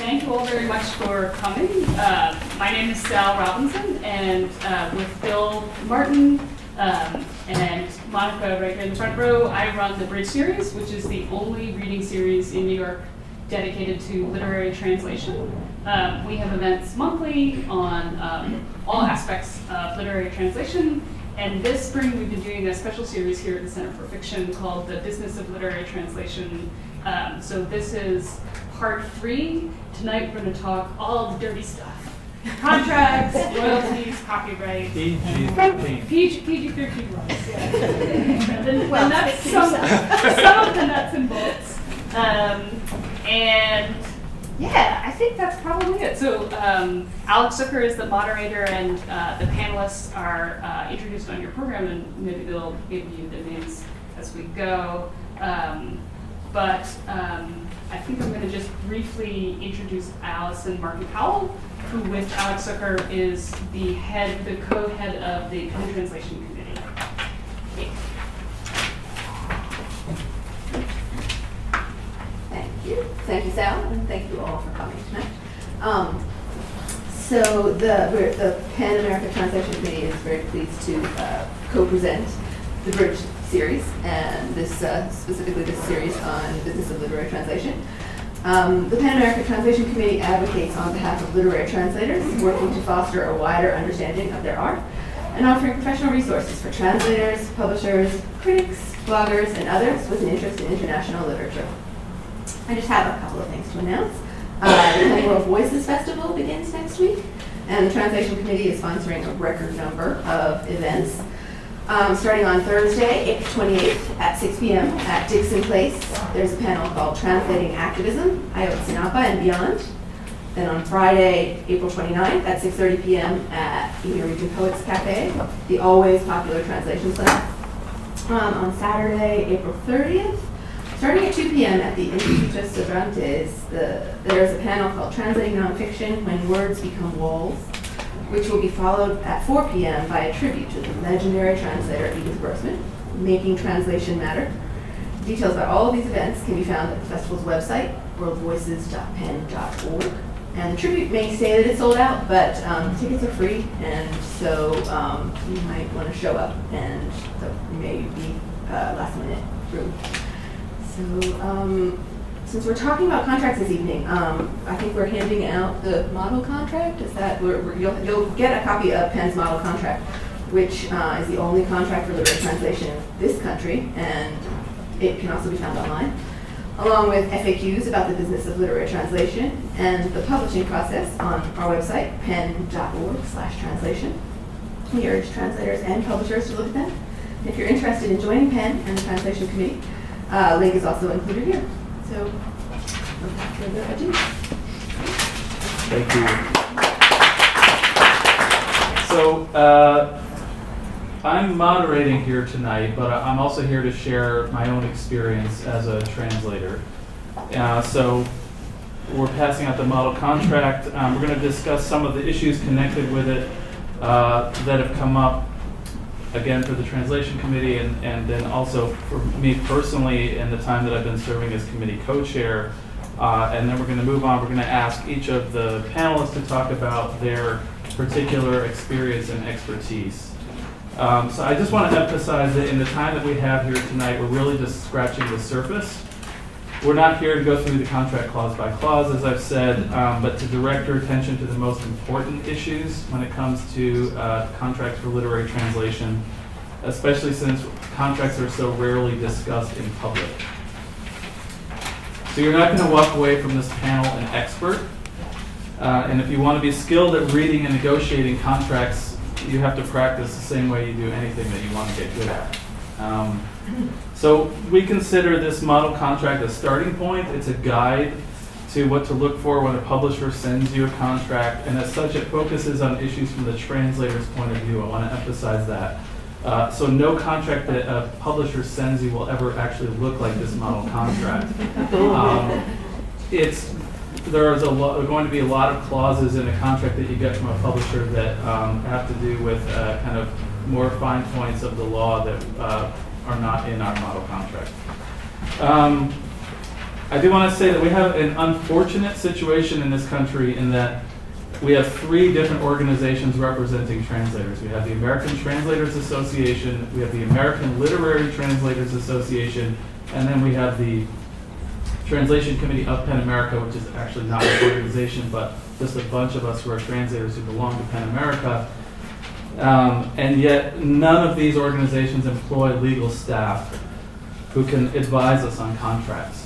Thank you all very much for coming. My name is Sal Robinson, and with Bill Martin and Monica right here in the front row, I run the Bridge series, which is the only reading series in New York dedicated to literary translation. We have events monthly on all aspects of literary translation. And this spring, we've been doing a special series here at the Center for Fiction called The Business of Literary Translation. So this is part 3. Tonight, we're going to talk all the dirty stuff. Contracts, royalties, copyright. PG-13 rules, yeah. And that's some of the nuts and bolts. And yeah, I think that's probably it. So Alex Zucker is the moderator, and the panelists are introduced on your program, and maybe they'll give you the names as we go. But I think I'm going to just briefly introduce Allison Martin-Powell, who with Alex Zucker is the co-head of the Penn Translation Committee. Okay. Thank you, Sal, and thank you all for coming tonight. So the Penn America Translation Committee is very pleased to co-present the Bridge series, and this specifically this series on the business of literary translation. The Penn America Translation Committee advocates on behalf of literary translators, working to foster a wider understanding of their art and offering professional resources for translators, publishers, critics, bloggers, and others with an interest in international literature. I just have a couple of things to announce. The Penn World Voices Festival begins next week, and the Translation Committee is sponsoring a record number of events. Starting on Thursday, April 28th at 6 p.m. at Dixon Place, there's a panel called Translating Activism, Ayotzinapa and Beyond. Then on Friday, April 29th at 6:30 p.m. at the Norwegian Poets Cafe, the always popular translation center. On Saturday, April 30th, starting at 2 p.m. at the Instituto Cervantes, there's a panel called Translating Nonfiction When Words Become Walls, which will be followed at 4 p.m. by a tribute to the legendary translator Edith Grossman, Making Translation Matter. Details about all of these events can be found at the festival's website, worldvoices.penn.org. And the tribute may say that it's sold out, but tickets are free, and so you might want to show up, and so maybe last minute room. So since we're talking about contracts this evening, I think we're handing out the model contract. Is that you'll get a copy of Penn's model contract, which is the only contract for literary translation in this country, and it can also be found online, along with FAQs about the business of literary translation and the publishing process on our website, penn.org/translation. We urge translators and publishers to look at them. If you're interested in joining Penn and the Translation Committee, link is also included here. So, without further ado. Thank you. So, I'm moderating here tonight, but I'm also here to share my own experience as a translator. So, we're passing out the model contract. We're going to discuss some of the issues connected with it that have come up, again, for the Translation Committee, and then also for me personally in the time that I've been serving as committee co-chair. And then we're going to move on. We're going to ask each of the panelists to talk about their particular experience and expertise. So I just want to emphasize that in the time that we have here tonight, we're really just scratching the surface. We're not here to go through the contract clause by clause, as I've said, but to direct your attention to the most important issues when it comes to contracts for literary translation, especially since contracts are so rarely discussed in public. So you're not going to walk away from this panel an expert. And if you want to be skilled at reading and negotiating contracts, you have to practice the same way you do anything that you want to get good at. So we consider this model contract a starting point. It's a guide to what to look for when a publisher sends you a contract, and as such it focuses on issues from the translator's point of view. I want to emphasize that. So no contract that a publisher sends you will ever actually look like this model contract. There is going to be a lot of clauses in a contract that you get from a publisher that have to do with kind of more fine points of the law that are not in our model contract. I do want to say that we have an unfortunate situation in this country in that we have 3 different organizations representing translators. We have the American Translators Association, we have the American Literary Translators Association, and then we have the Translation Committee of PEN America, which is actually not an organization, but just a bunch of us who are translators who belong to PEN America. And yet, none of these organizations employ legal staff who can advise us on contracts.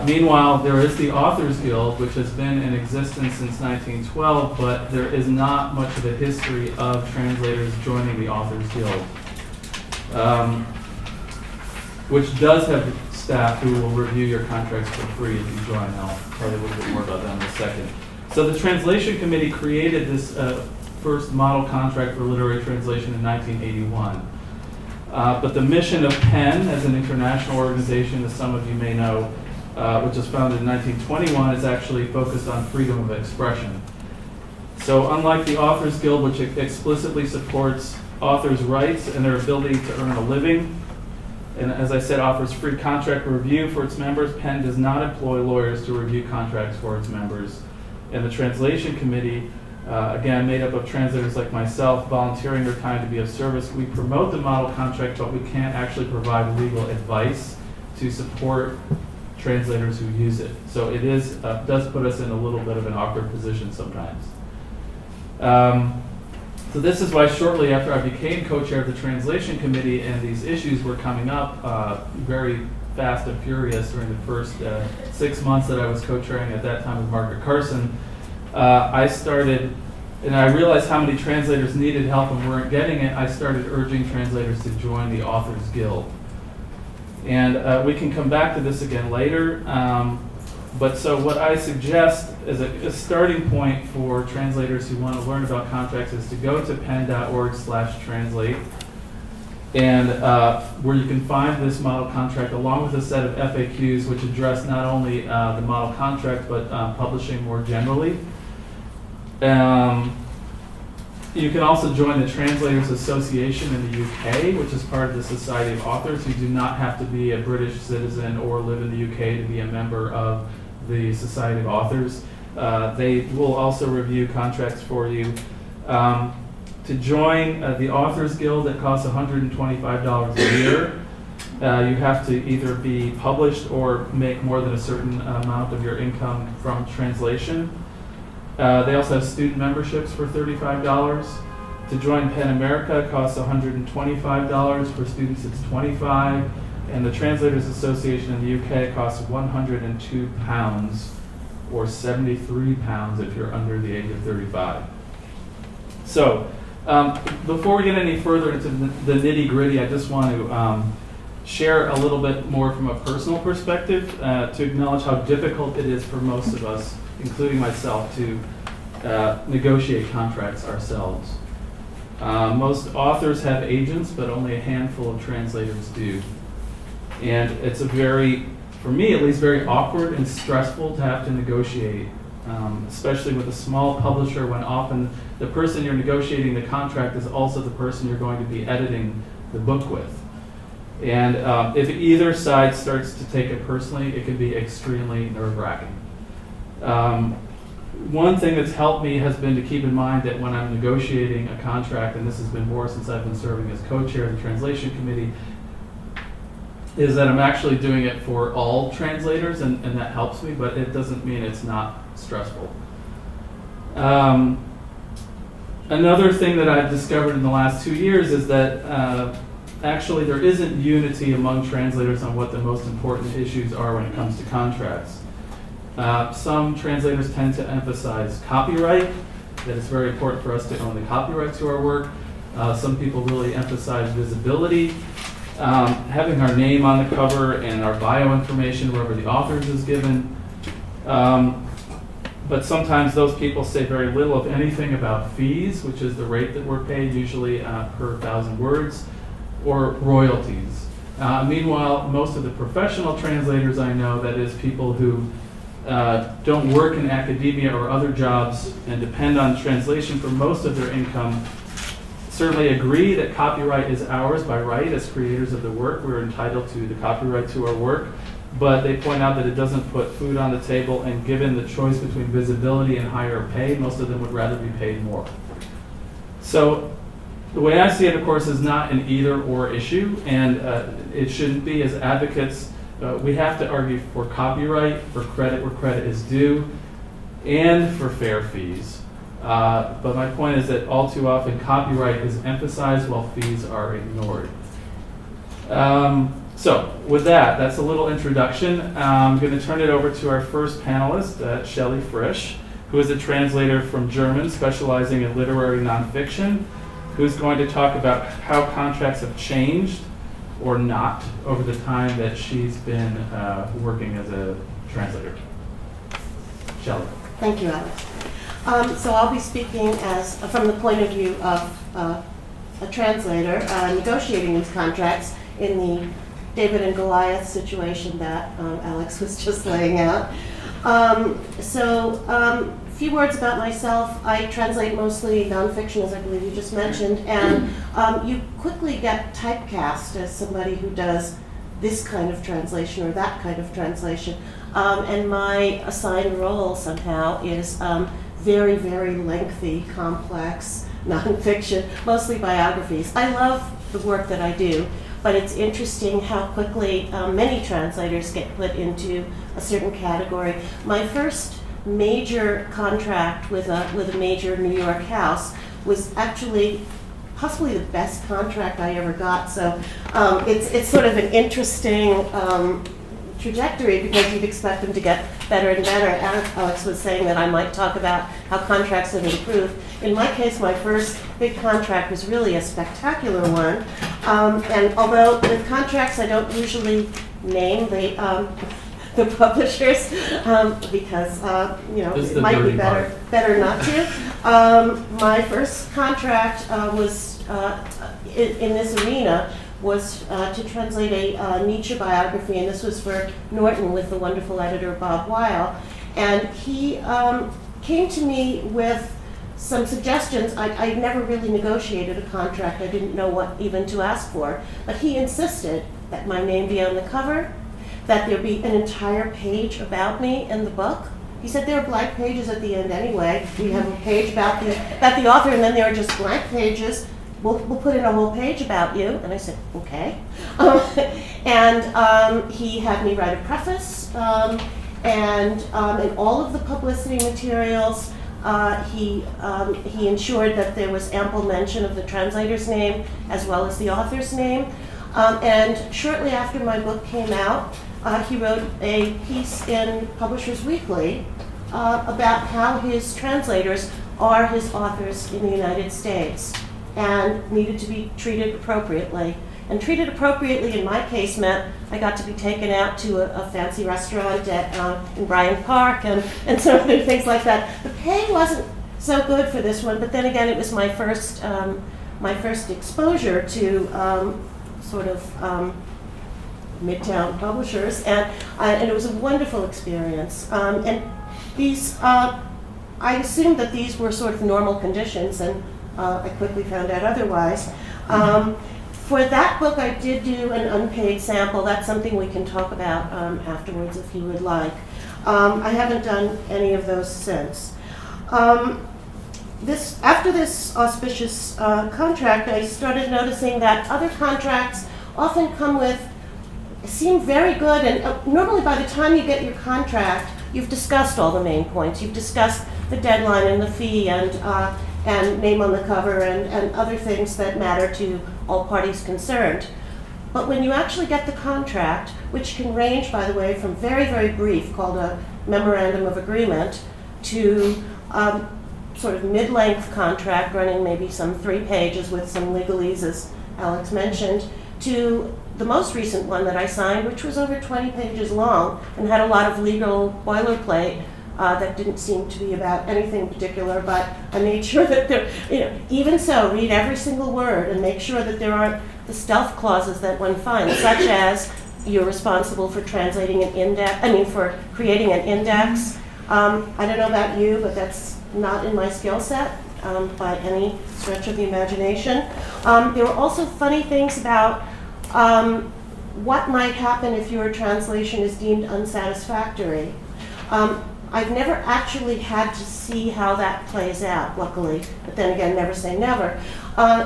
Meanwhile, there is the Authors Guild, which has been in existence since 1912, but there is not much of a history of translators joining the Authors Guild, which does have staff who will review your contracts for free if you join. I'll tell you a little bit more about that in a second. So the Translation Committee created this first model contract for literary translation in 1981. But the mission of PEN as an international organization, as some of you may know, which was founded in 1921, is actually focused on freedom of expression. So unlike the Authors Guild, which explicitly supports authors' rights and their ability to earn a living, and as I said, offers free contract review for its members, PEN does not employ lawyers to review contracts for its members. And the Translation Committee, again, made up of translators like myself, volunteering their time to be of service. We promote the model contract, but we can't actually provide legal advice to support translators who use it. So it is does put us in a little bit of an awkward position sometimes. So this is why shortly after I became co-chair of the Translation Committee and these issues were coming up very fast and furious during the first 6 months that I was co-chairing at that time with Margaret Carson, I started, and I realized how many translators needed help and weren't getting it. I started urging translators to join the Authors Guild. And we can come back to this again later. But so what I suggest as a starting point for translators who want to learn about contracts is to go to pen.org/translate, and where you can find this model contract along with a set of FAQs which address not only the model contract but publishing more generally. You can also join the Translators Association in the UK, which is part of the Society of Authors. You do not have to be a British citizen or live in the UK to be a member of the Society of Authors. They will also review contracts for you. To join the Authors Guild, it costs $125 a year. You have to either be published or make more than a certain amount of your income from translation. They also have student memberships for $35. To join PEN America costs $125. For students, it's $25. And the Translators Association in the UK costs £102, or £73 if you're under the age of 35. So, before we get any further into the nitty-gritty, I just want to share a little bit more from a personal perspective to acknowledge how difficult it is for most of us, including myself, to negotiate contracts ourselves. Most authors have agents, but only a handful of translators do. And it's a very, for me at least, very awkward and stressful to have to negotiate, especially with a small publisher when often the person you're negotiating the contract is also the person you're going to be editing the book with. And if either side starts to take it personally, it can be extremely nerve-wracking. One thing that's helped me has been to keep in mind that when I'm negotiating a contract, and this has been more since I've been serving as co-chair of the Translation Committee, is that I'm actually doing it for all translators, and that helps me, but it doesn't mean it's not stressful. Another thing that I've discovered in the last 2 years is that actually there isn't unity among translators on what the most important issues are when it comes to contracts. Some translators tend to emphasize copyright, that it's very important for us to own the copyright to our work. Some people really emphasize visibility, having our name on the cover and our bio information wherever the authors is given. But sometimes those people say very little, if anything, about fees, which is the rate that we're paid, usually per 1,000 words, or royalties. Meanwhile, most of the professional translators I know, that is people who don't work in academia or other jobs and depend on translation for most of their income, certainly agree that copyright is ours by right as creators of the work. We're entitled to the copyright to our work. but they point out that it doesn't put food on the table, and given the choice between visibility and higher pay, most of them would rather be paid more. So the way I see it, of course, is not an either-or issue, and it shouldn't be. As advocates, we have to argue for copyright, for credit where credit is due, and for fair fees. But my point is that all too often copyright is emphasized while fees are ignored. So with that, that's a little introduction. I'm going to turn it over to our first panelist, Shelley Frisch, who is a translator from German specializing in literary nonfiction, who's going to talk about how contracts have changed or not over the time that she's been working as a translator. Shelley. Thank you, Alex. So I'll be speaking as from the point of view of a translator negotiating these contracts in the David and Goliath situation that Alex was just laying out. A few words about myself. I translate mostly nonfiction, as I believe you just mentioned, and you quickly get typecast as somebody who does this kind of translation or that kind of translation. And my assigned role somehow is very, very lengthy, complex nonfiction, mostly biographies. I love the work that I do, but it's interesting how quickly many translators get put into a certain category. My first major contract with a major New York house was actually possibly the best contract I ever got. So it's sort of an interesting trajectory because you'd expect them to get better and better. Alex was saying that I might talk about how contracts have improved. In my case, my first big contract was really a spectacular one. And although with contracts I don't usually name the publishers because it might be better not to. My first contract was in this arena was to translate a Nietzsche biography, and this was for Norton with the wonderful editor Bob Weil. And he came to me with some suggestions. I never really negotiated a contract. I didn't know what even to ask for. But he insisted that my name be on the cover, that there be an entire page about me in the book. He said there are blank pages at the end anyway. We have a page about the author, and then there are just blank pages. We'll put in a whole page about you. And I said, okay. And he had me write a preface, and in all of the publicity materials, he ensured that there was ample mention of the translator's name as well as the author's name. And shortly after my book came out, he wrote a piece in Publishers Weekly about how his translators are his authors in the United States and needed to be treated appropriately. And treated appropriately in my case meant I got to be taken out to a fancy restaurant in Bryant Park and some other things like that. The pay wasn't so good for this one, but then again, it was my first exposure to sort of midtown publishers, and it was a wonderful experience. And these, I assumed that these were sort of normal conditions, and I quickly found out otherwise. For that book, I did do an unpaid sample. That's something we can talk about afterwards if you would like. I haven't done any of those since. After this auspicious contract, I started noticing that other contracts often seem very good, and normally by the time you get your contract, you've discussed all the main points. You've discussed the deadline and the fee and name on the cover and other things that matter to all parties concerned. But when you actually get the contract, which can range, by the way, from very, very brief, called a memorandum of agreement, to sort of mid-length contract running maybe some 3 pages with some legalese, as Alex mentioned, to the most recent one that I signed, which was over 20 pages long and had a lot of legal boilerplate that didn't seem to be about anything particular, but I made sure that even so, read every single word and make sure that there aren't the stealth clauses that one finds, such as you're responsible for translating an index, for creating an index. I don't know about you, but that's not in my skill set by any stretch of the imagination. There were also funny things about what might happen if your translation is deemed unsatisfactory. I've never actually had to see how that plays out, luckily, but then again, never say never.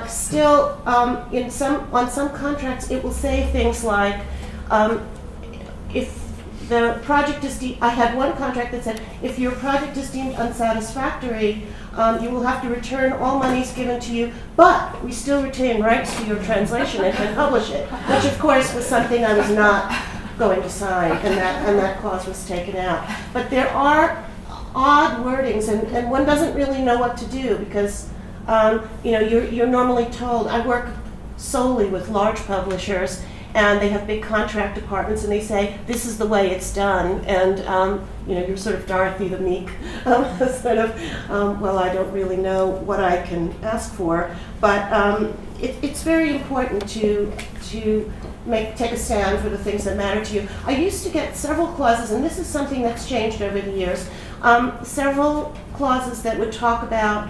Still, on some contracts, it will say things like, if the project is I had one contract that said, if your project is deemed unsatisfactory, you will have to return all monies given to you, but we still retain rights to your translation and can publish it, which of course was something I was not going to sign, and that clause was taken out. But there are odd wordings, and one doesn't really know what to do, because you're normally told, I work solely with large publishers, and they have big contract departments, and they say, this is the way it's done, and you're sort of Dorothy the Meek, well, I don't really know what I can ask for, but it's very important to take a stand for the things that matter to you. I used to get several clauses, and this is something that's changed over the years, several clauses that would talk about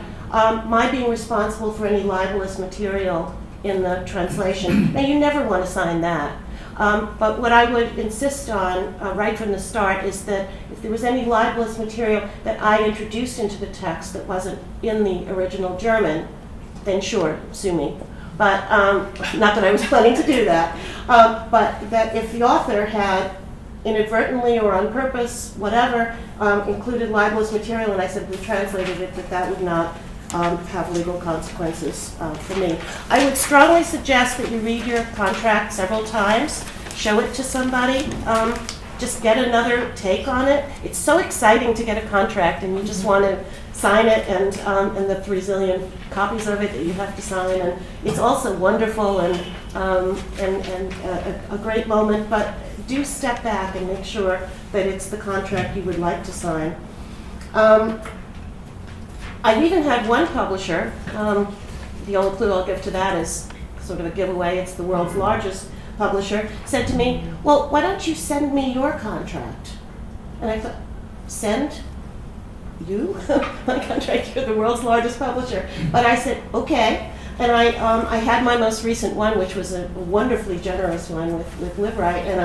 my being responsible for any libelous material in the translation. Now, you never want to sign that. But what I would insist on right from the start is that if there was any libelous material that I introduced into the text that wasn't in the original German, then sure, sue me. But not that I was planning to do that. But that if the author had inadvertently or on purpose, whatever, included libelous material and I simply translated it, that would not have legal consequences for me. I would strongly suggest that you read your contract several times, show it to somebody, just get another take on it. It's so exciting to get a contract and you just want to sign it and the 3 zillion copies of it that you have to sign. And it's also wonderful and a great moment, but do step back and make sure that it's the contract you would like to sign. I've even had one publisher, the only clue I'll give to that is sort of a giveaway, it's the world's largest publisher, said to me, well, why don't you send me your contract? And I thought, send you my contract? You're the world's largest publisher. But I said, okay. And I had my most recent one, which was a wonderfully generous one with LiveWrite, and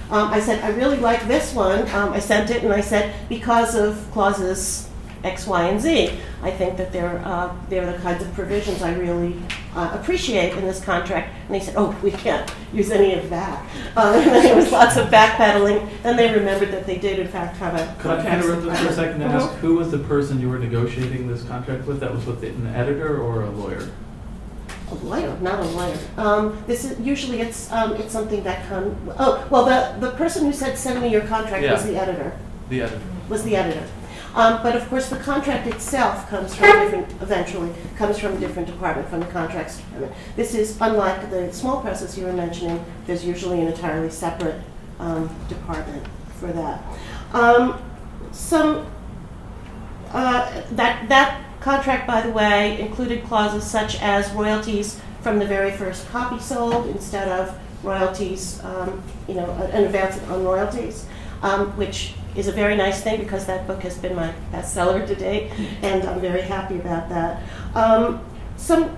I said, I really like this one. I sent it and I said, because of clauses X, Y, and Z. I think that they're the kinds of provisions I really appreciate in this contract. And they said, oh, we can't use any of that. And then there was lots of backpedaling, and they remembered that they did, in fact, have a Could I interrupt for a second and ask, Mhm. who was the person you were negotiating this contract with? That was with an editor or a lawyer? A lawyer, not a lawyer. This is usually it's something that comes. Oh, well, the person who said send me your contract was Yeah. the editor. The editor. Was the editor. But of course, the contract itself comes from a different department, from the contracts department. This is unlike the small presses you were mentioning. There's usually an entirely separate department for that. That contract, by the way, included clauses such as royalties from the very first copy sold instead of royalties, an advance on royalties, which is a very nice thing because that book has been my bestseller to date, and I'm very happy about that. Some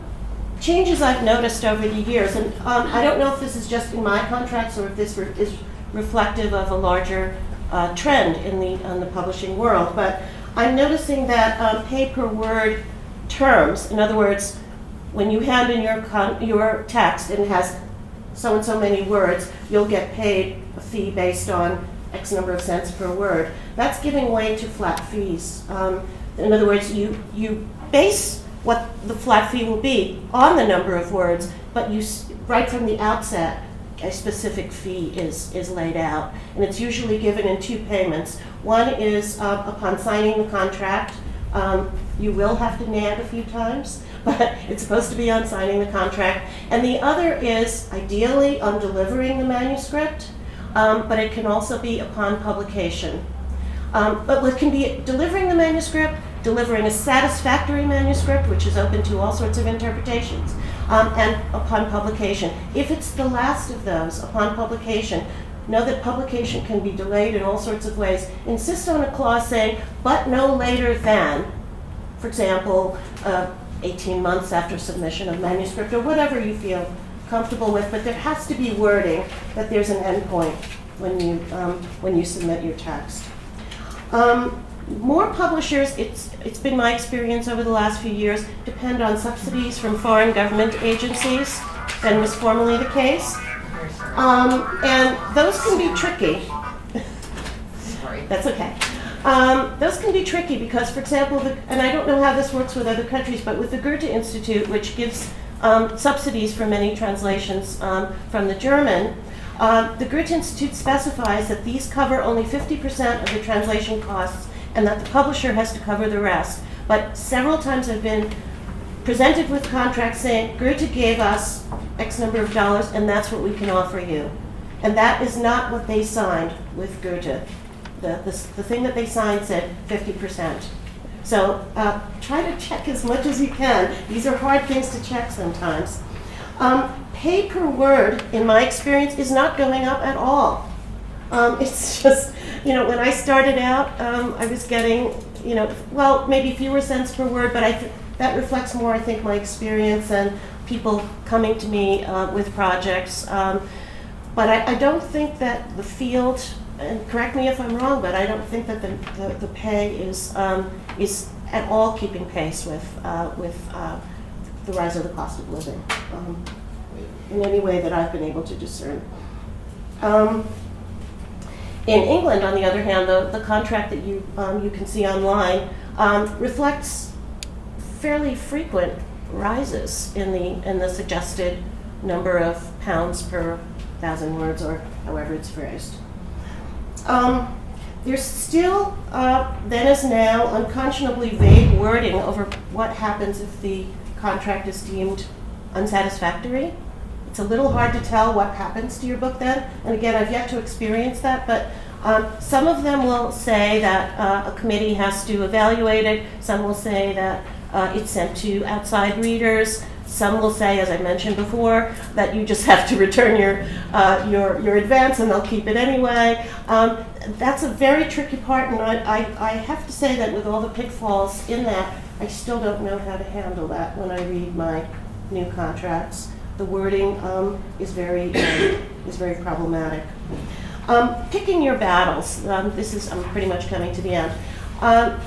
changes I've noticed over the years, and I don't know if this is just in my contracts or if this is reflective of a larger trend in the publishing world, but I'm noticing that pay per word terms, in other words, when you hand in your text and it has so and so many words, you'll get paid a fee based on X number of cents per word. That's giving way to flat fees. In other words, you base what the flat fee will be on the number of words, but right from the outset, a specific fee is laid out, and it's usually given in 2 payments. One is upon signing the contract. You will have to nag a few times, but it's supposed to be on signing the contract. And the other is ideally on delivering the manuscript, but it can also be upon publication. But what can be delivering the manuscript, delivering a satisfactory manuscript, which is open to all sorts of interpretations, and upon publication. If it's the last of those, upon publication, know that publication can be delayed in all sorts of ways. Insist on a clause saying, but no later than, for example, 18 months after submission of manuscript, or whatever you feel comfortable with, but there has to be wording that there's an endpoint when you submit your text. More publishers, it's been my experience over the last few years, depend on subsidies from foreign government agencies than was formerly the case. And those can be tricky. That's okay. Those can be tricky because, for example, and I don't know how this works with other countries, but with the Goethe Institute, which gives subsidies for many translations from the German, the Goethe Institute specifies that these cover only 50% of the translation costs and that the publisher has to cover the rest. But several times I've been presented with contracts saying, Goethe gave us X number of dollars and that's what we can offer you. And that is not what they signed with Goethe. The thing that they signed said 50%. So try to check as much as you can. These are hard things to check sometimes. Pay per word, in my experience, is not going up at all. It's just, when I started out, I was getting, maybe fewer cents per word, but that reflects more, I think, my experience and people coming to me with projects. But I don't think that the field, and correct me if I'm wrong, but I don't think that the pay is at all keeping pace with the rise of the cost of living in any way that I've been able to discern. In England, on the other hand, the contract that you can see online reflects fairly frequent rises in the suggested number of pounds per 1,000 words, or however it's phrased. There's still, then as now, unconscionably vague wording over what happens if the contract is deemed unsatisfactory. It's a little hard to tell what happens to your book then. And again, I've yet to experience that, but some of them will say that a committee has to evaluate it. Some will say that it's sent to outside readers. Some will say, as I mentioned before, that you just have to return your advance and they'll keep it anyway. That's a very tricky part, and I have to say that with all the pitfalls in that, I still don't know how to handle that when I read my new contracts. The wording is very problematic. Picking your battles. I'm pretty much coming to the end.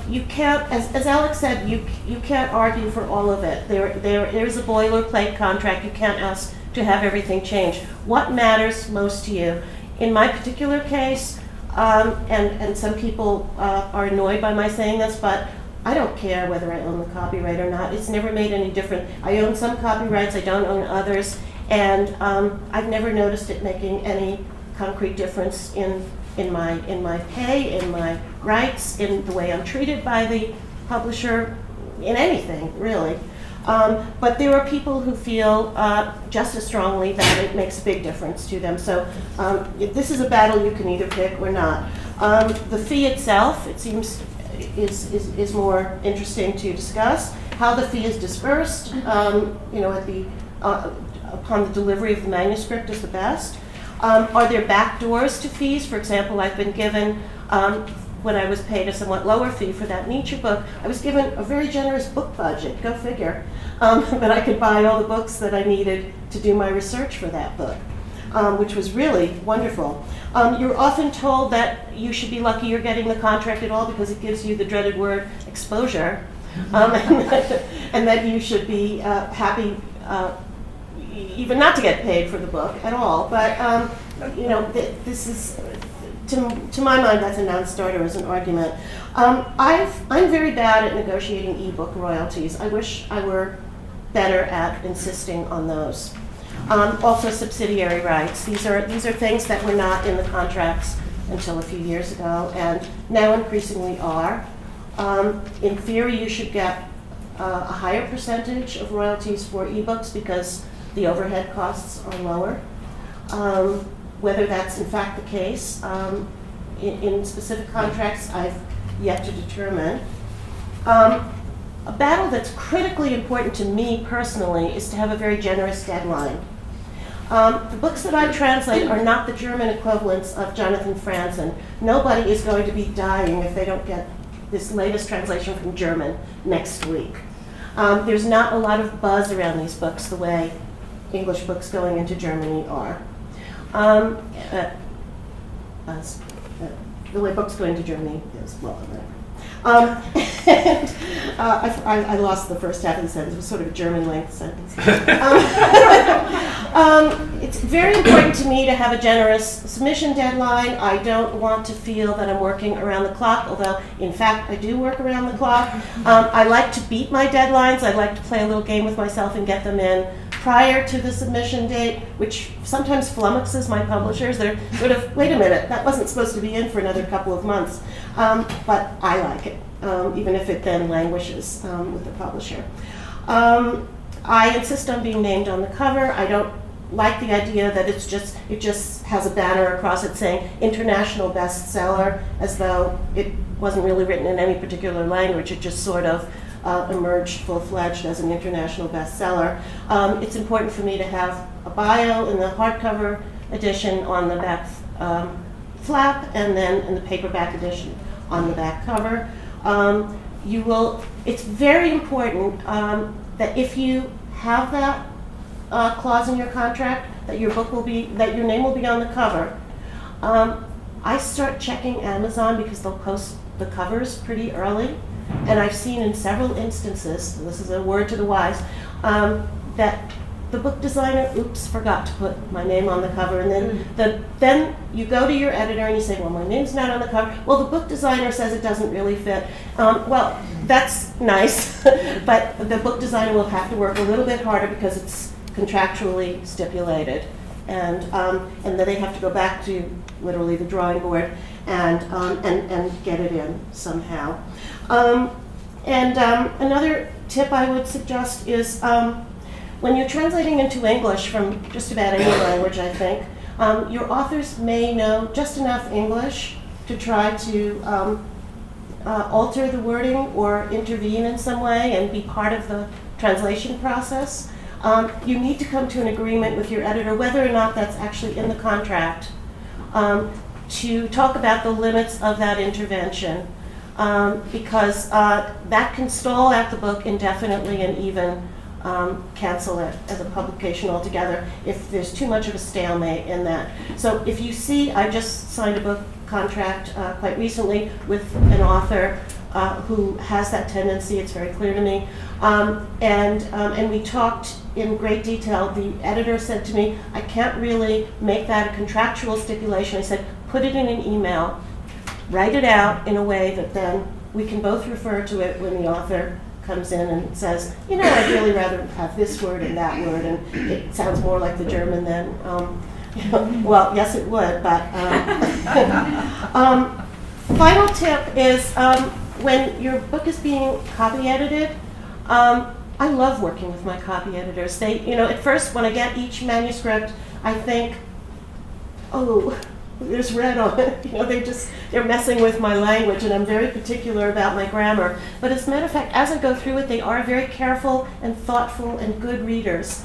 You can't, as Alex said, you can't argue for all of it. There's a boilerplate contract. You can't ask to have everything changed. What matters most to you? In my particular case, and some people are annoyed by my saying this, but I don't care whether I own the copyright or not. It's never made any difference. I own some copyrights, I don't own others, and I've never noticed it making any concrete difference in my pay, in my rights, in the way I'm treated by the publisher, in anything, really. But there are people who feel just as strongly that it makes a big difference to them. So this is a battle you can either pick or not. The fee itself, it seems, is more interesting to discuss. How the fee is dispersed, upon the delivery of the manuscript is the best. Are there back doors to fees? For example, I've been given, when I was paid a somewhat lower fee for that Nietzsche book, I was given a very generous book budget, go figure, that I could buy all the books that I needed to do my research for that book, which was really wonderful. You're often told that you should be lucky you're getting the contract at all because it gives you the dreaded word exposure, and that you should be happy even not to get paid for the book at all. But this is, to my mind, that's a non-starter as an argument. I'm very bad at negotiating ebook royalties. I wish I were better at insisting on those. Also, subsidiary rights. These are things that were not in the contracts until a few years ago, and now increasingly are. In theory, you should get a higher percentage of royalties for ebooks because the overhead costs are lower. Whether that's in fact the case, in specific contracts, I've yet to determine. A battle that's critically important to me personally is to have a very generous deadline. The books that I translate are not the German equivalents of Jonathan Franzen. Nobody is going to be dying if they don't get this latest translation from German next week. There's not a lot of buzz around these books the way English books going into Germany are. Um, uh, as, the way books going to Germany is, well, and, I lost the first half of the sentence. It was sort of a German-length sentence. It's very important to me to have a generous submission deadline. I don't want to feel that I'm working around the clock, although, in fact, I do work around the clock. I like to beat my deadlines. I like to play a little game with myself and get them in prior to the submission date, which sometimes flummoxes my publishers. They're sort of, wait a minute, that wasn't supposed to be in for another couple of months. But I like it, even if it then languishes with the publisher. I insist on being named on the cover. I don't like the idea that it just has a banner across it saying international bestseller, as though it wasn't really written in any particular language. It just sort of emerged full-fledged as an international bestseller. It's important for me to have a bio in the hardcover edition on the back flap, and then in the paperback edition on the back cover. It's very important that if you have that clause in your contract, that your name will be on the cover. I start checking Amazon because they'll post the covers pretty early. And I've seen in several instances, this is a word to the wise, that the book designer, forgot to put my name on the cover. And then you go to your editor and you say, well, my name's not on the cover. Well, the book designer says it doesn't really fit. Well, that's nice, but the book designer will have to work a little bit harder because it's contractually stipulated. And then they have to go back to literally the drawing board and get it in somehow. Another tip I would suggest is when you're translating into English from just about any language, I think, your authors may know just enough English to try to alter the wording or intervene in some way and be part of the translation process. You need to come to an agreement with your editor, whether or not that's actually in the contract, to talk about the limits of that intervention, because that can stall out the book indefinitely and even cancel it as a publication altogether if there's too much of a stalemate in that. So if you see, I just signed a book contract quite recently with an author who has that tendency. It's very clear to me. And we talked in great detail. The editor said to me, I can't really make that a contractual stipulation. I said, put it in an email, write it out in a way that then we can both refer to it when the author comes in and says, I'd really rather have this word and that word, and it sounds more like the German than, well, yes it would, but final tip is when your book is being copy edited, I love working with my copy editors. They, at first when I get each manuscript, I think, oh, there's red on it. They're messing with my language, and I'm very particular about my grammar. But as a matter of fact, as I go through it, they are very careful and thoughtful and good readers.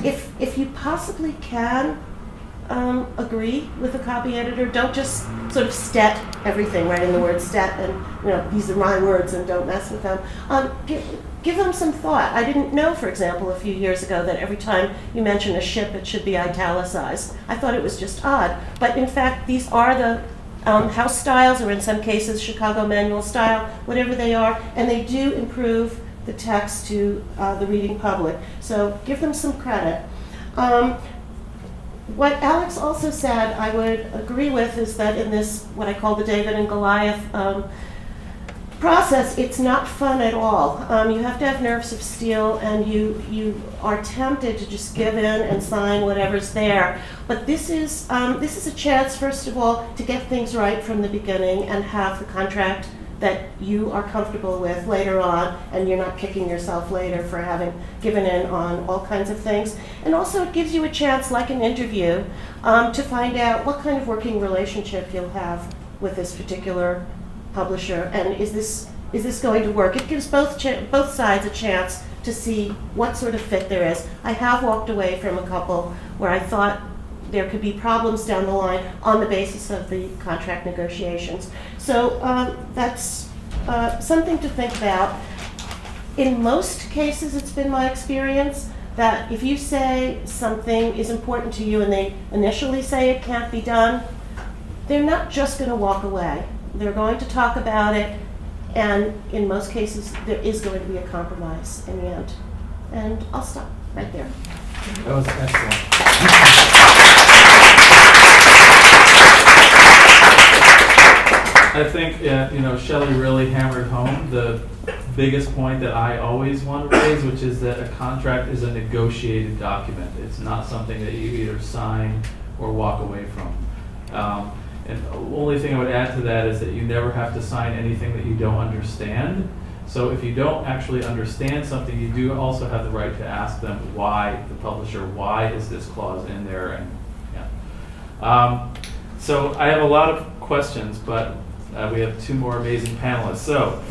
If you possibly can agree with the copy editor, don't just sort of stat everything, right in the word stat, and these are my words and don't mess with them. Give them some thought. I didn't know, for example, a few years ago that every time you mention a ship, it should be italicized. I thought it was just odd. But in fact, these are the house styles, or in some cases, Chicago manual style, whatever they are, and they do improve the text to the reading public. So give them some credit. What Alex also said, I would agree with, is that in this, what I call the David and Goliath process, it's not fun at all. You have to have nerves of steel, and you are tempted to just give in and sign whatever's there. But this is a chance, first of all, to get things right from the beginning and have the contract that you are comfortable with later on, and you're not kicking yourself later for having given in on all kinds of things. And also it gives you a chance, like an interview, to find out what kind of working relationship you'll have with this particular publisher, and is this going to work? It gives both sides a chance to see what sort of fit there is. I have walked away from a couple where I thought there could be problems down the line on the basis of the contract negotiations. So that's something to think about. In most cases, it's been my experience that if you say something is important to you and they initially say it can't be done, they're not just going to walk away. They're going to talk about it, and in most cases, there is going to be a compromise in the end. And I'll stop right there. That was excellent. I think, Shelley really hammered home the biggest point that I always want to raise, which is that a contract is a negotiated document. It's not something that you either sign or walk away from. And the only thing I would add to that is that you never have to sign anything that you don't understand. So if you don't actually understand something, you do also have the right to ask them why, the publisher, why is this clause in there? And so I have a lot of questions, but we have two more amazing panelists. So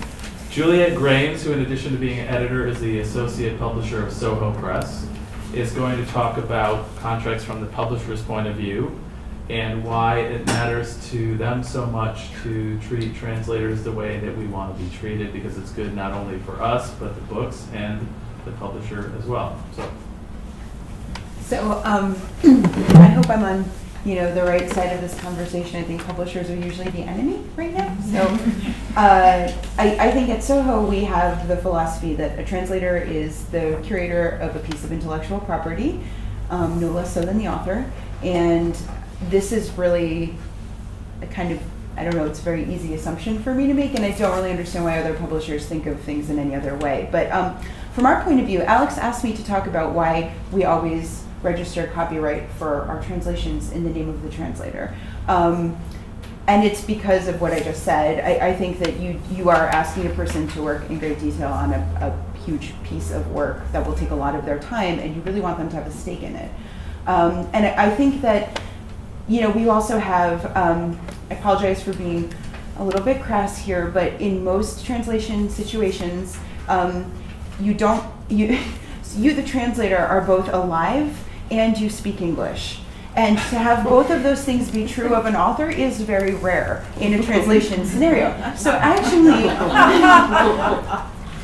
Juliet Grames, who in addition to being an editor is the associate publisher of Soho Press, is going to talk about contracts from the publisher's point of view and why it matters to them so much to treat translators the way that we want to be treated, because it's good not only for us, but the books and the publisher as well. So I hope I'm on the right side of this conversation. I think publishers are usually the enemy right now. So I think at Soho we have the philosophy that a translator is the curator of a piece of intellectual property, no less so than the author. And this is really a kind of, I don't know, it's a very easy assumption for me to make, and I don't really understand why other publishers think of things in any other way. But from our point of view, Alex asked me to talk about why we always register copyright for our translations in the name of the translator. And it's because of what I just said. I think that you are asking a person to work in great detail on a huge piece of work that will take a lot of their time, and you really want them to have a stake in it. And I think that we also have, I apologize for being a little bit crass here, but in most translation situations, you, the translator, are both alive and you speak English. And to have both of those things be true of an author is very rare in a translation scenario. So actually,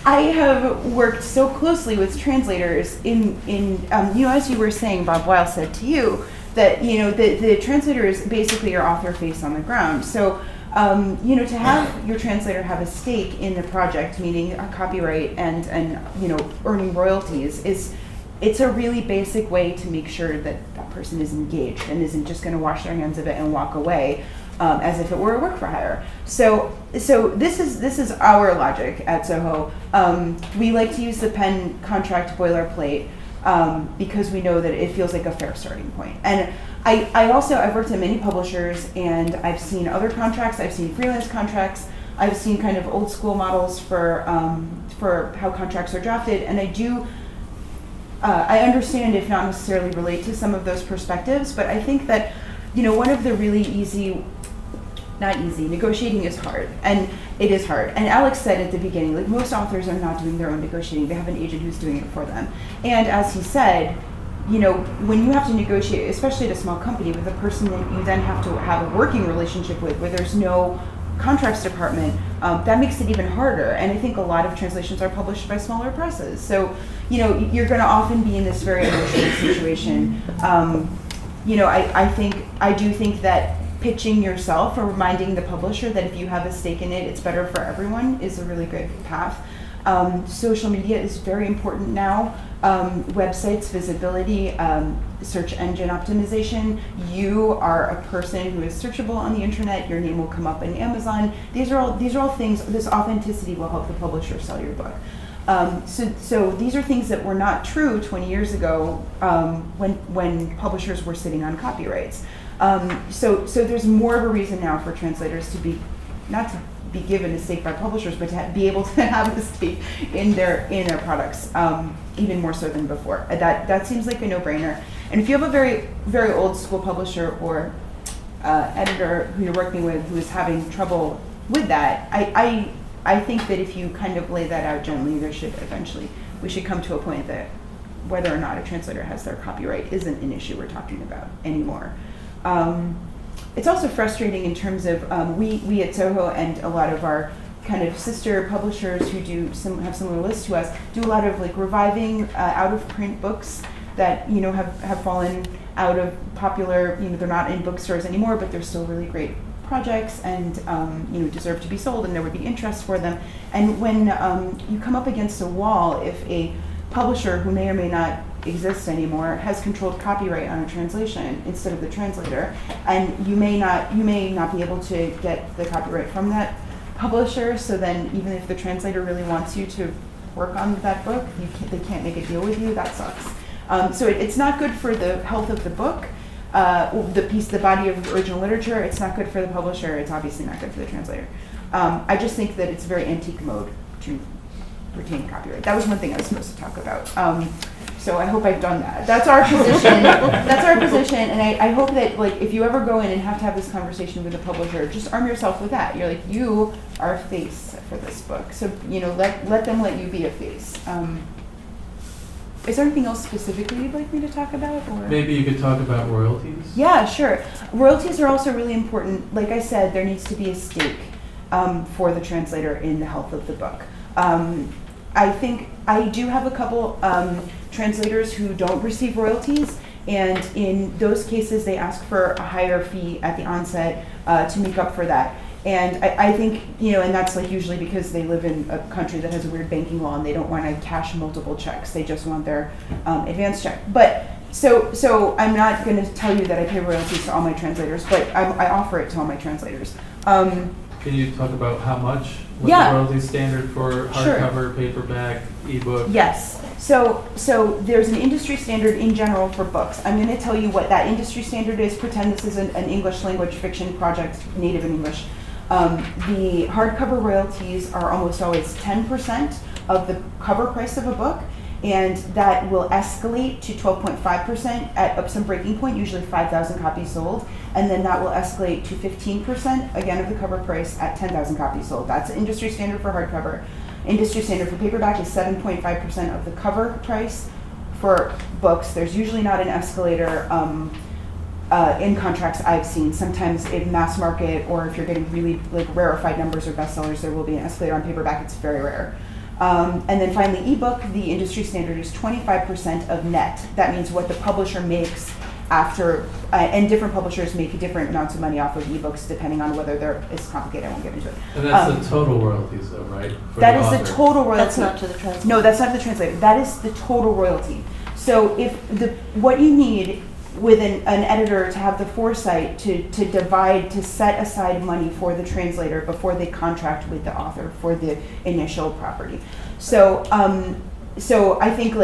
I have worked so closely with translators as you were saying, Bob Weil said to you, that the translator is basically your author face on the ground. So to have your translator have a stake in the project, meaning a copyright and earning royalties, it's a really basic way to make sure that that person is engaged and isn't just going to wash their hands of it and walk away as if it were a work for hire. So this is our logic at Soho. We like to use the PEN contract boilerplate. Because we know that it feels like a fair starting point. And I've worked at many publishers, and I've seen other contracts, I've seen freelance contracts, I've seen kind of old school models for how contracts are drafted, and I understand, if not necessarily relate to some of those perspectives, but I think that, one of the really negotiating is hard, and it is hard. And Alex said at the beginning, like, most authors are not doing their own negotiating. They have an agent who's doing it for them. And as he said, when you have to negotiate, especially at a small company, with a person that you then have to have a working relationship with, where there's no contracts department, that makes it even harder. And I think a lot of translations are published by smaller presses. So, you're going to often be in this very emotional situation. I do think that pitching yourself or reminding the publisher that if you have a stake in it, it's better for everyone is a really good path. Social media is very important now. Websites, visibility, search engine optimization. You are a person who is searchable on the internet. Your name will come up in Amazon. These are all things. This authenticity will help the publisher sell your book. So these are things that were not true 20 years ago when publishers were sitting on copyrights. So there's more of a reason now for translators to be, not to be given a stake by publishers, but to be able to have a stake in their products, even more so than before. That seems like a no-brainer. And if you have a very, very old school publisher or editor who you're working with who is having trouble with that, I think that if you kind of lay that out gently, we should come to a point that whether or not a translator has their copyright isn't an issue we're talking about anymore. It's also frustrating in terms of we at Soho and a lot of our kind of sister publishers who have similar lists to us do a lot of like reviving out of print books that have fallen out of popular. They're not in bookstores anymore, but they're still really great projects and deserve to be sold, and there would be interest for them. And when you come up against a wall, if a publisher who may or may not exist anymore has controlled copyright on a translation instead of the translator, and you may not be able to get the copyright from that publisher, so then even if the translator really wants you to work on that book, they can't make a deal with you. That sucks. So it's not good for the health of the book, the body of original literature. It's not good for the publisher. It's obviously not good for the translator. I just think that it's very antique mode to retain copyright. That was one thing I was supposed to talk about. So I hope I've done that. That's our position. That's our position, and I hope that like if you ever go in and have to have this conversation with a publisher, just arm yourself with that. You're like, you are a face for this book, so let them let you be a face. Is there anything else specifically you'd like me to talk about? Or? Maybe you could talk about royalties. Yeah, sure. Royalties are also really important. Like I said, there needs to be a stake for the translator in the health of the book. I think I do have a couple translators who don't receive royalties, and in those cases they ask for a higher fee at the onset to make up for that. And I think, and that's like usually because they live in a country that has a weird banking law and they don't want to cash multiple checks. They just want their advance check. But so I'm not going to tell you that I pay royalties to all my translators, but I offer it to all my translators. Can you talk about how much? What's Yeah. the royalty standard for Sure. hardcover, paperback, ebook? Yes. So there's an industry standard in general for books. I'm going to tell you what that industry standard is. Pretend this is an English language fiction project, native in English. The hardcover royalties are almost always 10% of the cover price of a book, and that will escalate to 12.5% at some breaking point, usually 5,000 copies sold, and then that will escalate to 15% again of the cover price at 10,000 copies sold. That's industry standard for hardcover. Industry standard for paperback is 7.5% of the cover price for books. There's usually not an escalator in contracts I've seen. Sometimes in mass market, or if you're getting really like rarefied numbers or bestsellers, there will be an escalator on paperback. It's very rare. And then finally, ebook, the industry standard is 25% of net. That means what the publisher makes after, and different publishers make different amounts of money off of ebooks depending on whether it's complicated. I won't get into it. And that's the total royalties though, right? For That the is author. the total royalty. That's not to the translator. No, that's not the translator. That is the total royalty. So if what you need with an editor to have the foresight to set aside money for the translator before they contract with the author for the initial property. So I think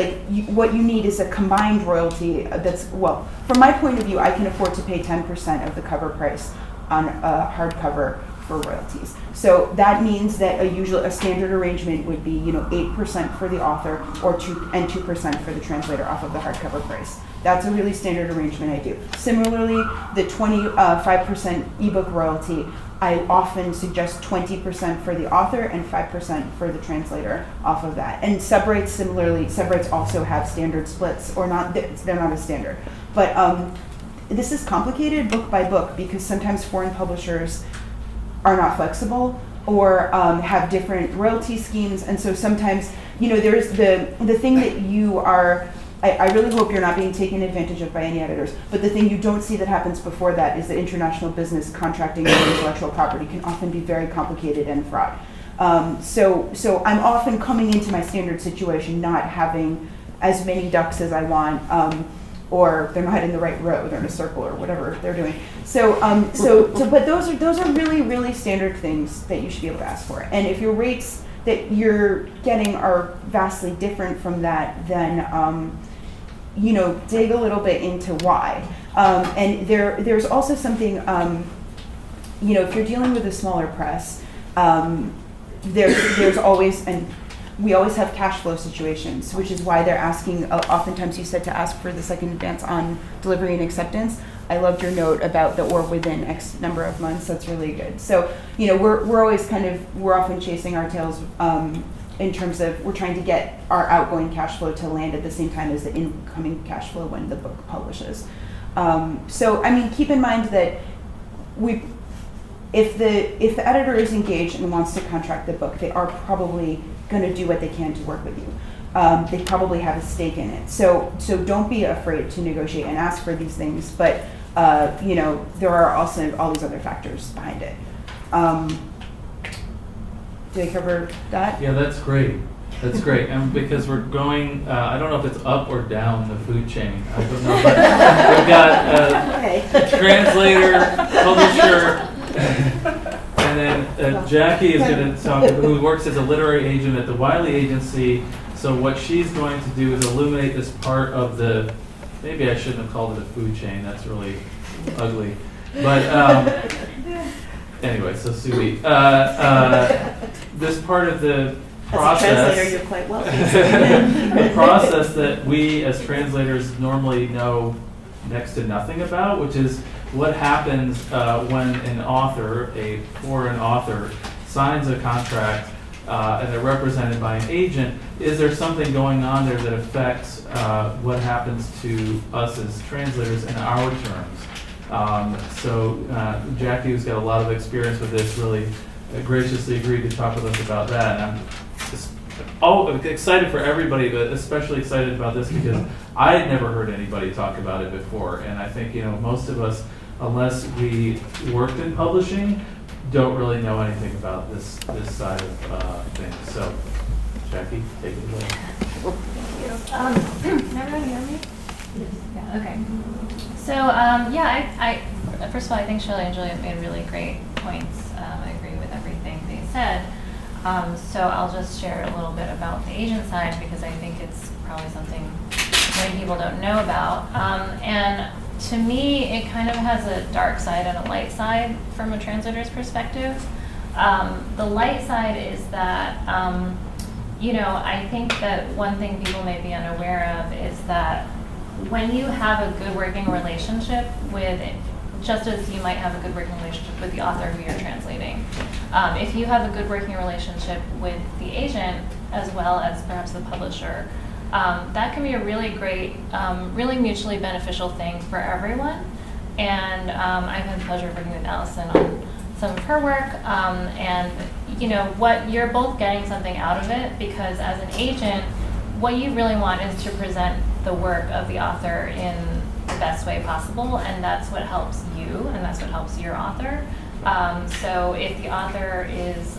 what you need is a combined royalty that's, well, from my point of view, I can afford to pay 10% of the cover price on a hardcover for royalties. So that means that a standard arrangement would be 8% for the author or 2% for the translator off of the hardcover price. That's a really standard arrangement I do. Similarly, the 25% ebook royalty, I often suggest 20% for the author and 5% for the translator off of that. And subrights similarly, subrights also have standard splits, or not, they're not a standard. But this is complicated book by book because sometimes foreign publishers are not flexible or have different royalty schemes. And so sometimes, there's the thing that you are, I really hope you're not being taken advantage of by any editors, but the thing you don't see that happens before that is that international business contracting with intellectual property can often be very complicated and fraught. So I'm often coming into my standard situation not having as many ducks as I want, or they're not in the right row, they're in a circle or whatever they're doing. But those are really, really standard things that you should be able to ask for. And if your rates that you're getting are vastly different from that, then dig a little bit into why. And there's also something, if you're dealing with a smaller press, there's always, and we always have cash flow situations, which is why they're asking, oftentimes you said to ask for the second advance on delivery and acceptance. I loved your note about the or within X number of months. That's really good. So, we're always we're often chasing our tails in terms of we're trying to get our outgoing cash flow to land at the same time as the incoming cash flow when the book publishes. Keep in mind that if the editor is engaged and wants to contract the book, they are probably going to do what they can to work with you. They probably have a stake in it. So don't be afraid to negotiate and ask for these things. But there are also all these other factors behind it. Did I cover that? Yeah, that's great. That's great. And because we're going, I don't know if it's up or down the food chain. I don't know. But we've got Okay. translator, publisher, and then Jackie is going to talk, who works as a literary agent at the Wiley Agency. So what she's going to do is illuminate this part of the, maybe I shouldn't have called it a food chain. That's really ugly. But anyway, so Sue, this part of the process, As a translator, you're quite wealthy. the process that we as translators normally know next to nothing about, which is what happens when an author, a foreign author, signs a contract and they're represented by an agent. Is there something going on there that affects what happens to us as translators in our terms? So Jackie, who's got a lot of experience with this, really graciously agreed to talk with us about that. And I'm just excited for everybody, but especially excited about this because I had never heard anybody talk about it before. And I think, most of us, unless we worked in publishing, don't really know anything about this side of things. So, Jackie, take it away. Can everyone hear me? Yeah, okay. So, I first of all, I think Shirley and Juliet made really great points. I agree with everything they said. So I'll just share a little bit about the agent side because I think it's probably something many people don't know about. And to me, it kind of has a dark side and a light side from a translator's perspective. The light side is that, I think that one thing people may be unaware of is that when you have a good working relationship with, just as you might have a good working relationship with the author who you're translating, if you have a good working relationship with the agent as well as perhaps the publisher, that can be a really great, really mutually beneficial thing for everyone. And I've had the pleasure of working with Allison on some of her work, and what you're both getting something out of it, because as an agent, what you really want is to present the work of the author in the best way possible, and that's what helps you, and that's what helps your author. So if the author is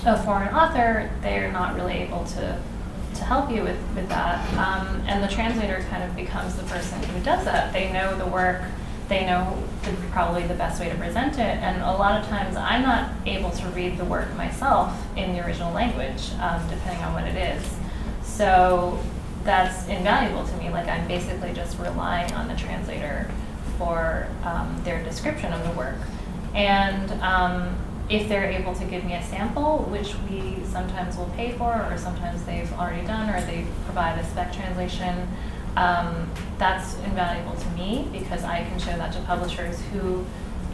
a foreign author, they're not really able to help you with that. And the translator kind of becomes the person who does that. They know the work, they know probably the best way to present it, and a lot of times I'm not able to read the work myself in the original language, depending on what it is. So that's invaluable to me. Like, I'm basically just relying on the translator for their description of the work. And if they're able to give me a sample, which we sometimes will pay for, or sometimes they've already done, or they provide a spec translation, that's invaluable to me because I can show that to publishers who,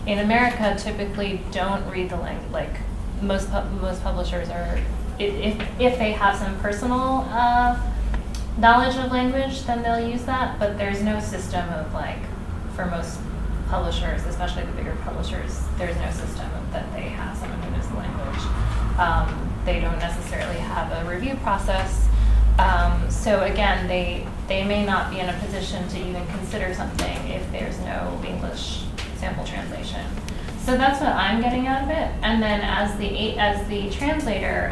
in America, typically don't read the language. Like, most publishers are, if they have some personal knowledge of language, then they'll use that, but there's no system of, like, for most publishers, especially the bigger publishers, there's no system that they have someone who knows the language. They don't necessarily have a review process. So again, they may not be in a position to even consider something if there's no English sample translation. So that's what I'm getting out of it. And then as the translator,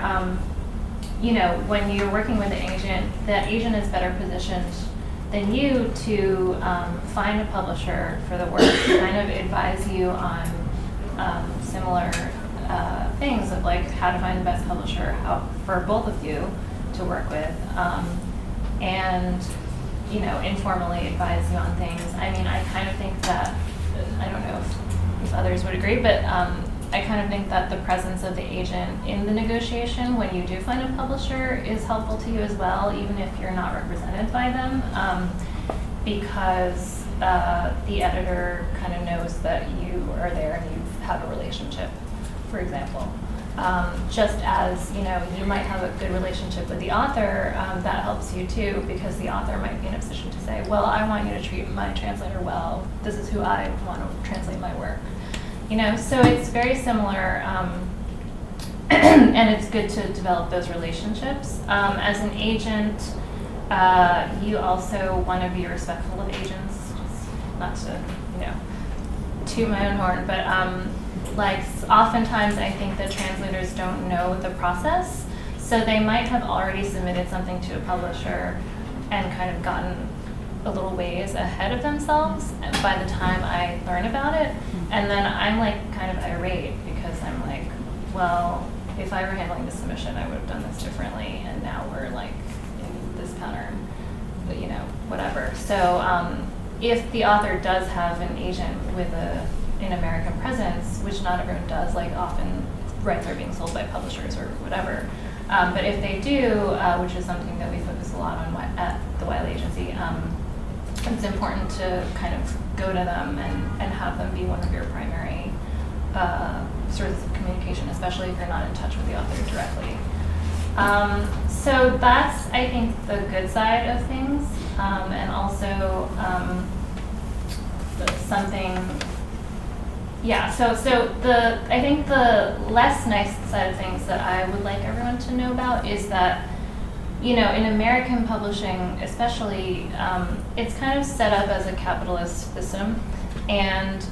when you're working with the agent is better positioned than you to find a publisher for the work, kind of advise you on similar things of like how to find the best publisher for both of you to work with, and informally advise you on things. I mean, I kind of think that, I don't know if others would agree, but I kind of think that the presence of the agent in the negotiation when you do find a publisher is helpful to you as well, even if you're not represented by them, because the editor kind of knows that you are there and you have a relationship, for example. Just as, you might have a good relationship with the author, that helps you too, because the author might be in a position to say, well, I want you to treat my translator well. This is who I want to translate my work. You know, so it's very similar, and it's good to develop those relationships. As an agent, you also want to be respectful of agents, just not to, you know, toot my own horn, but like oftentimes I think that translators don't know the process, so they might have already submitted something to a publisher and kind of gotten a little ways ahead of themselves by the time I learn about it, and then I'm like kind of irate because I'm like, well, if I were handling the submission, I would have done this differently, and now we're like in this pattern, but you know, whatever. So if the author does have an agent with an American presence, which not everyone does, like often rights are being sold by publishers or whatever, but if they do, which is something that we focus a lot on at the Wiley Agency, it's important to kind of go to them and have them be one of your primary sources of communication, especially if you're not in touch with the author directly. So that's, I think, the good side of things, and also something. Yeah. So I think the less nice side of things that I would like everyone to know about is that, you know, in American publishing, especially, it's kind of set up as a capitalist system, and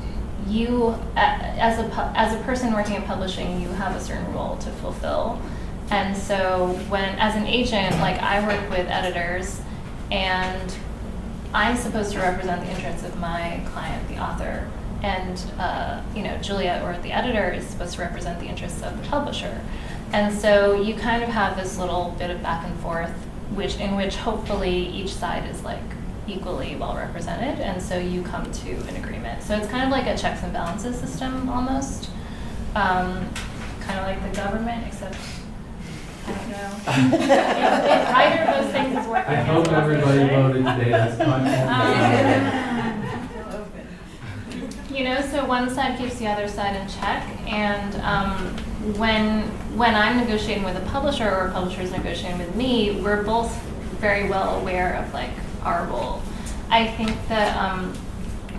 you, as a person working in publishing, you have a certain role to fulfill. And so when, as an agent, like I work with editors, and I'm supposed to represent the interests of my client, the author, and you know, Julia, or the editor, is supposed to represent the interests of the publisher. And so you kind of have this little bit of back and forth, in which hopefully each side is like equally well represented, and so you come to an agreement. So it's kind of like a checks and balances system almost, kind of like the government, except I don't know if either of those things is working. I hope everybody voted today. That's You know, so one side keeps the other side in check, and when I'm negotiating with a publisher or a publisher is negotiating with me, we're both very well aware of like our role. I think that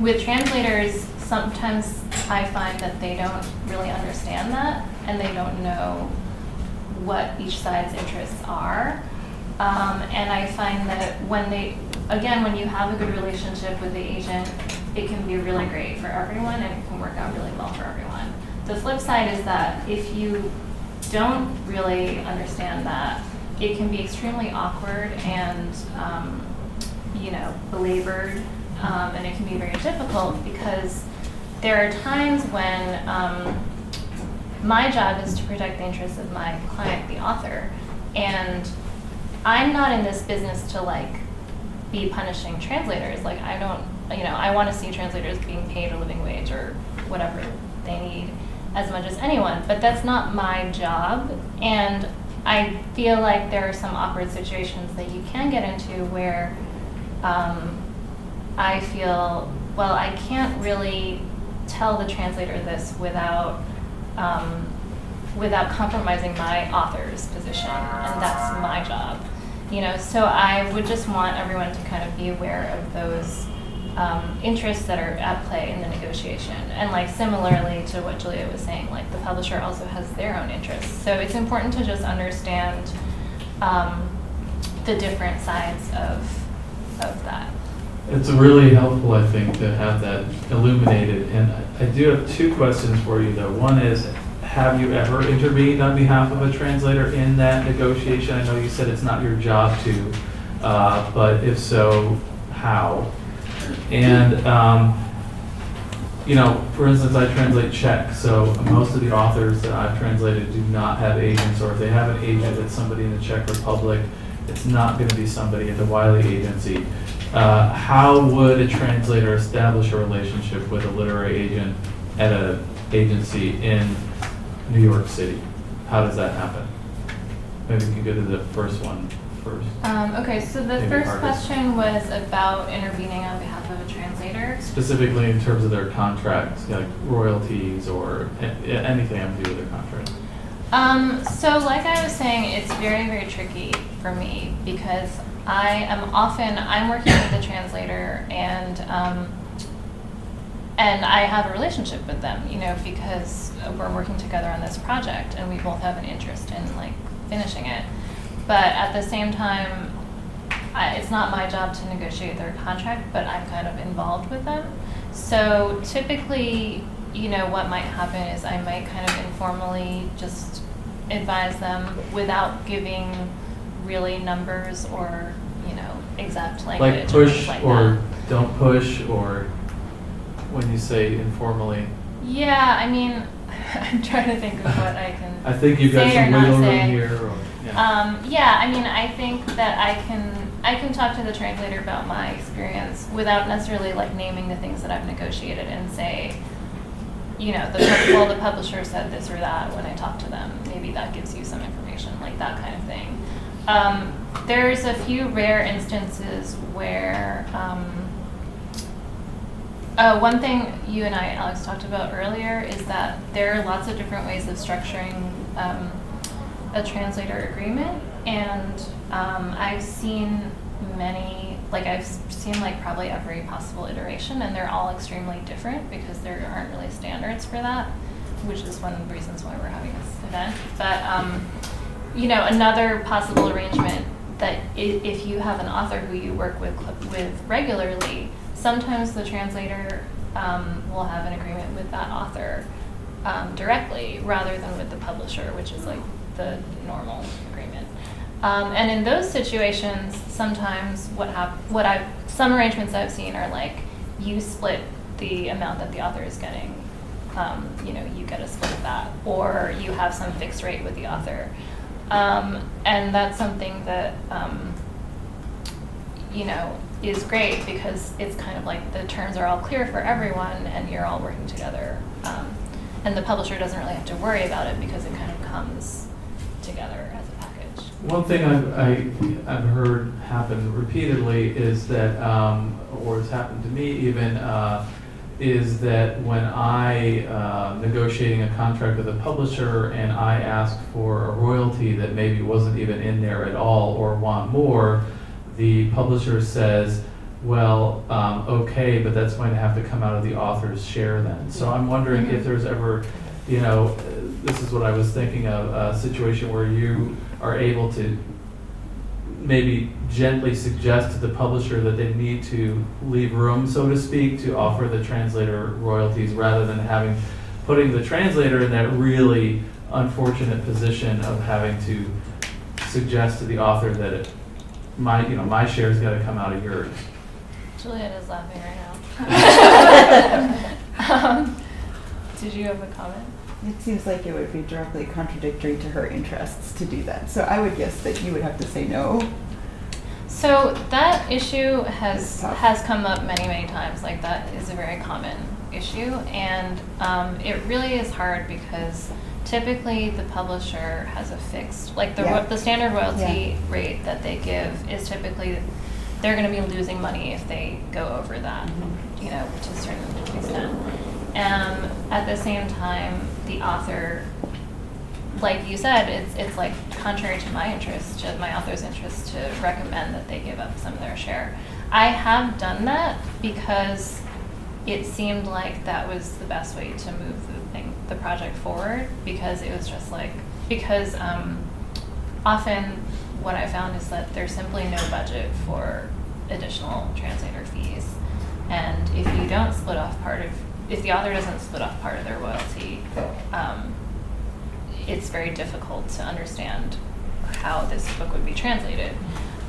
with translators, sometimes I find that they don't really understand that, and they don't know what each side's interests are. And I find that when you have a good relationship with the agent, it can be really great for everyone, and it can work out really well for everyone. The flip side is that if you don't really understand that, it can be extremely awkward and you know, belabored, and it can be very difficult because there are times when my job is to protect the interests of my client, the author, and I'm not in this business to like be punishing translators. Like I don't, you know, I want to see translators being paid a living wage or whatever they need as much as anyone, but that's not my job. And I feel like there are some awkward situations that you can get into where I feel, well, I can't really tell the translator this without compromising my author's position, and that's my job. You know, so I would just want everyone to kind of be aware of those interests that are at play in the negotiation. And like similarly to what Julia was saying, like the publisher also has their own interests. So it's important to just understand the different sides of that. It's really helpful, I think, to have that illuminated. And I do have two questions for you, though. One is, have you ever intervened on behalf of a translator in that negotiation? I know you said it's not your job to, but if so, how? And, you know, for instance, I translate Czech, so most of the authors that I've translated do not have agents, or if they have an agent, it's somebody in the Czech Republic. It's not going to be somebody at the Wiley Agency. How would a translator establish a relationship with a literary agent at an agency in New York City? How does that happen? Maybe we can go to the first one first. Okay, so the Maybe first hardest. question was about intervening on behalf of a translator. Specifically in terms of their contracts, like royalties or anything having to do with their contract. So like I was saying, it's very, very tricky for me because I'm working with a translator, and and I have a relationship with them, you know, because we're working together on this project and we both have an interest in like finishing it. But at the same time, it's not my job to negotiate their contract, but I'm kind of involved with them. So typically, you know, what might happen is I might kind of informally just advise them without giving really numbers or, you know, exact language. Like or push things like or that. don't push, or when you say informally? Yeah, I mean, I'm trying to think of what I can I think you've got say or some not wiggle room say. here. Or, yeah. Yeah, I mean, I think that I can talk to the translator about my experience without necessarily like naming the things that I've negotiated and say, you know, the publisher said this or that when I talk to them. Maybe that gives you some information, like that kind of thing. There's a few rare instances where one thing you and I, Alex, talked about earlier is that there are lots of different ways of structuring a translator agreement, and I've seen probably every possible iteration, and they're all extremely different because there aren't really standards for that, which is one of the reasons why we're having this event. But you know, another possible arrangement that if you have an author who you work with regularly, sometimes the translator will have an agreement with that author directly rather than with the publisher, which is like the normal agreement. And in those situations, sometimes some arrangements I've seen are like you split the amount that the author is getting. You know, you get a split of that, or you have some fixed rate with the author. And that's something that, you know, is great because it's kind of like the terms are all clear for everyone and you're all working together. And the publisher doesn't really have to worry about it because it kind of comes together as a package. One thing I've heard happen repeatedly is that, or it's happened to me even, is that when I negotiating a contract with a publisher and I ask for a royalty that maybe wasn't even in there at all or want more, the publisher says, well, okay, but that's going to have to come out of the author's share then. So I'm wondering if there's ever, you know, this is what I was thinking of, a situation where you are able to maybe gently suggest to the publisher that they need to leave room, so to speak, to offer the translator royalties rather than putting the translator in that really unfortunate position of having to suggest to the author that my share's got to come out of yours. Juliet is laughing right now. Did you have a comment? It seems like it would be directly contradictory to her interests to do that. So I would guess that you would have to say no. So that issue has Tough. come up many times. Like that is a very common issue, and it really is hard because typically the publisher has a fixed, like the standard royalty rate that they give is typically they're going to be losing money if they go over that, you know, to a certain extent. At the same time, the author, like you said, it's like contrary to my interest, to my author's interest, to recommend that they give up some of their share. I have done that because it seemed like that was the best way to move the project forward, because it was just like, because often what I found is that there's simply no budget for additional translator fees. And if you don't split off if the author doesn't split off part of their royalty, it's very difficult to understand how this book would be translated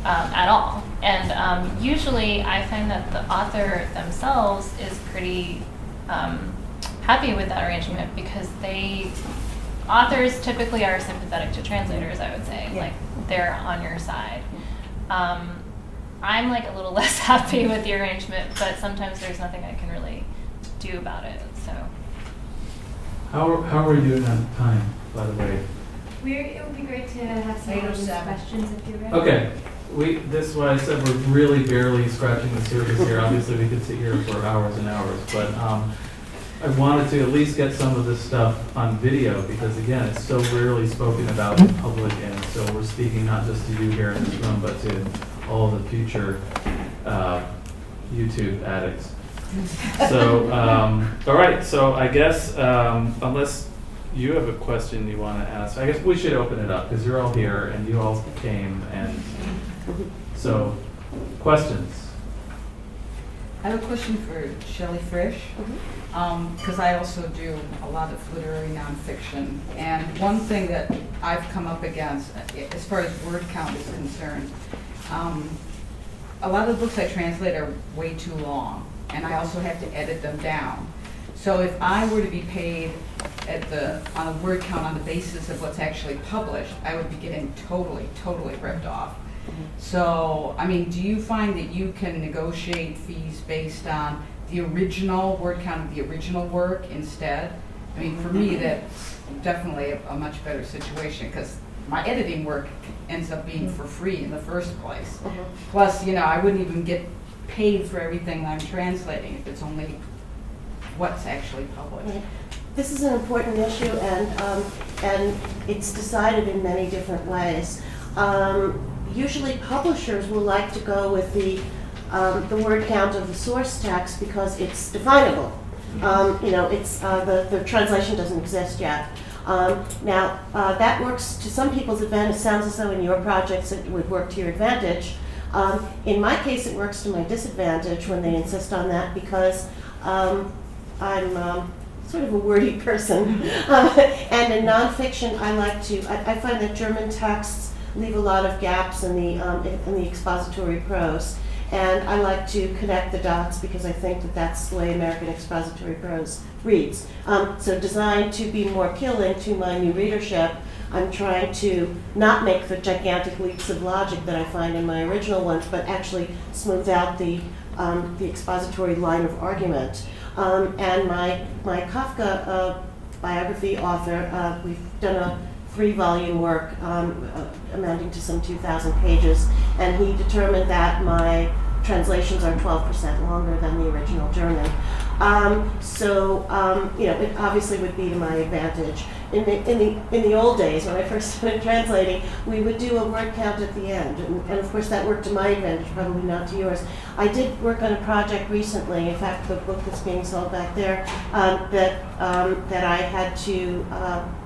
at all. And usually I find that the author themselves is pretty happy with that arrangement because authors typically are sympathetic to translators, I would say. Yeah. Like, they're on your side. I'm like a little less happy with the arrangement, but sometimes there's nothing I can really do about it, so. How are we doing on time, by the way? It would be great to have some questions if you're ready. Okay, this is why I said we're really barely scratching the surface here. Obviously, we could sit here for hours and hours, but I wanted to at least get some of this stuff on video because, again, it's so rarely spoken about in public, and so we're speaking not just to you here in this room, but to all the future YouTube addicts. So, all right, so I guess, unless you have a question you want to ask, I guess we should open it up, because you're all here, and you all came, and so, questions? I have a question for Shelley Frisch, because I also do a lot of literary nonfiction. And one thing that I've come up against, as far as word count is concerned, a lot of the books I translate are way too long, and I also have to edit them down. So if I were to be paid on a word count on the basis of what's actually published, I would be getting totally ripped off. So, I mean, do you find that you can negotiate fees based on the original word count of the original work instead? I mean, for me, that's definitely a much better situation, because my editing work ends up being for free in the first place. Plus, I wouldn't even get paid for everything that I'm translating if it's only what's actually published. This is an important issue, and it's decided in many different ways. Usually publishers will like to go with the word count of the source text because it's definable. It's the translation doesn't exist yet. Now, that works to some people's advantage. It sounds as though in your projects it would work to your advantage. In my case, it works to my disadvantage when they insist on that, because I'm sort of a wordy person. And in nonfiction, I find that German texts leave a lot of gaps in the expository prose. And I like to connect the dots because I think that that's the way American expository prose reads. So designed to be more appealing to my new readership, I'm trying to not make the gigantic leaps of logic that I find in my original ones, but actually smooth out the expository line of argument. And my Kafka biography author, we've done a 3-volume work amounting to some 2,000 pages, and he determined that my translations are 12% longer than the original German. It obviously would be to my advantage. In the old days, when I first started translating, we would do a word count at the end, and of course that worked to my advantage, probably not to yours. I did work on a project recently, in fact the book that's being sold back there, that I had to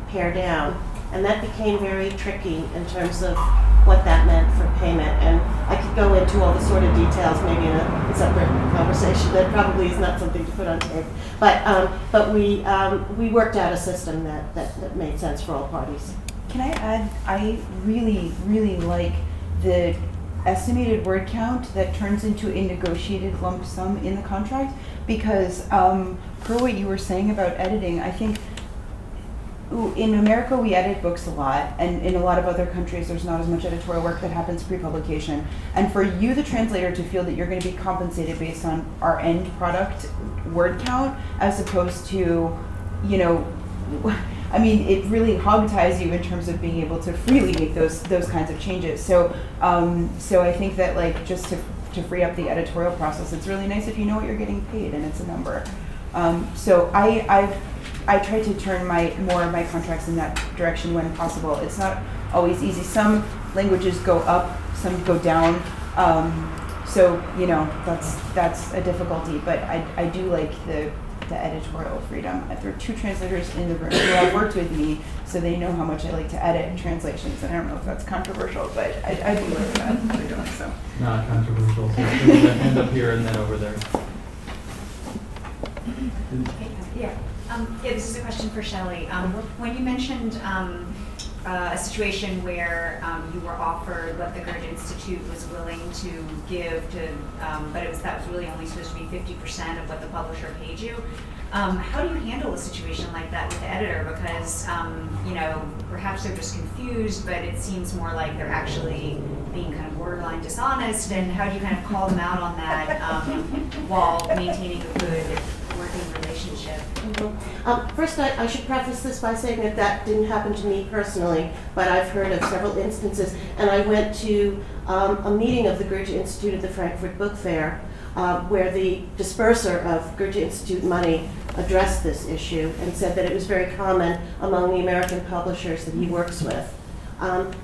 pare down. And that became very tricky in terms of what that meant for payment. And I could go into all the sort of details maybe in a separate conversation. That probably is not something to put on tape. But we worked out a system that made sense for all parties. Can I add, I really, really like the estimated word count that turns into a negotiated lump sum in the contract, because per what you were saying about editing, I think in America, we edit books a lot, and in a lot of other countries, there's not as much editorial work that happens pre-publication. And for you, the translator, to feel that you're going to be compensated based on our end product word count, as opposed to, it really hog-ties you in terms of being able to freely make those kinds of changes. So I think that just to free up the editorial process, it's really nice if you know what you're getting paid and it's a number. So I try to turn more of my contracts in that direction when possible. It's not always easy. Some languages go up, some go down. That's a difficulty. But I do like the editorial freedom. There are 2 translators in the room who have worked with me, so they know how much I like to edit translations. And I don't know if that's controversial, but I do like that they're doing so. Not controversial. So we're going to end up here and then over there. This is a question for Shelley. When you mentioned a situation where you were offered what the Goethe Institute was willing to give to, but that was really only supposed to be 50% of what the publisher paid you. How do you handle a situation like that with the editor? Because perhaps they're just confused, but it seems more like they're actually being kind of borderline dishonest. And how do you kind of call them out on that while maintaining a good working relationship? First, I should preface this by saying that didn't happen to me personally, but I've heard of several instances. And I went to a meeting of the Goethe Institute at the Frankfurt Book Fair, where the disperser of Goethe Institute money addressed this issue and said that it was very common among the American publishers that he works with,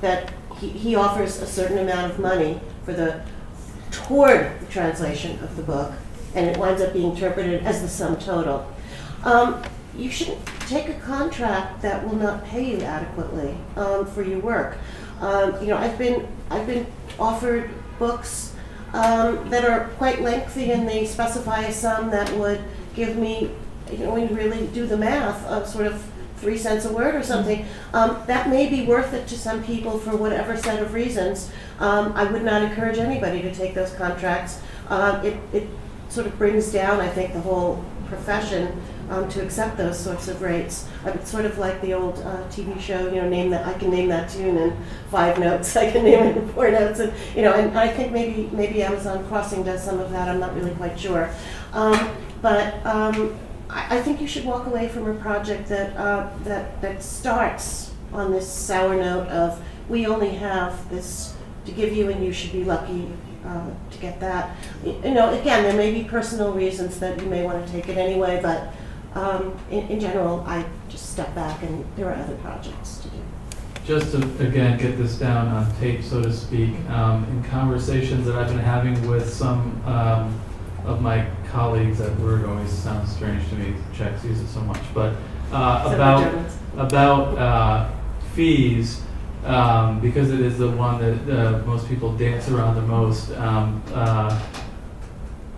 that he offers a certain amount of money toward the translation of the book, and it winds up being interpreted as the sum total. You shouldn't take a contract that will not pay you adequately for your work. I've been offered books that are quite lengthy, and they specify a sum that would give me, when you really do the math, of sort of 3 cents a word or something. That may be worth it to some people for whatever set of reasons. I would not encourage anybody to take those contracts. It sort of brings down, I think, the whole profession to accept those sorts of rates. It's sort of like the old TV show, I can name that tune in 5 notes, I can name it in 4 notes, and I think maybe Amazon Crossing does some of that. I'm not really quite sure, but I think you should walk away from a project that starts on this sour note of, we only have this to give you, and you should be lucky to get that. Again, there may be personal reasons that you may want to take it anyway, but in general, I just step back, and there are other projects to do. Just to, again, get this down on tape, so to speak, in conversations that I've been having with some of my colleagues at Word, always sounds strange to me, Czechs use it so much, but about fees, because it is the one that most people dance around the most.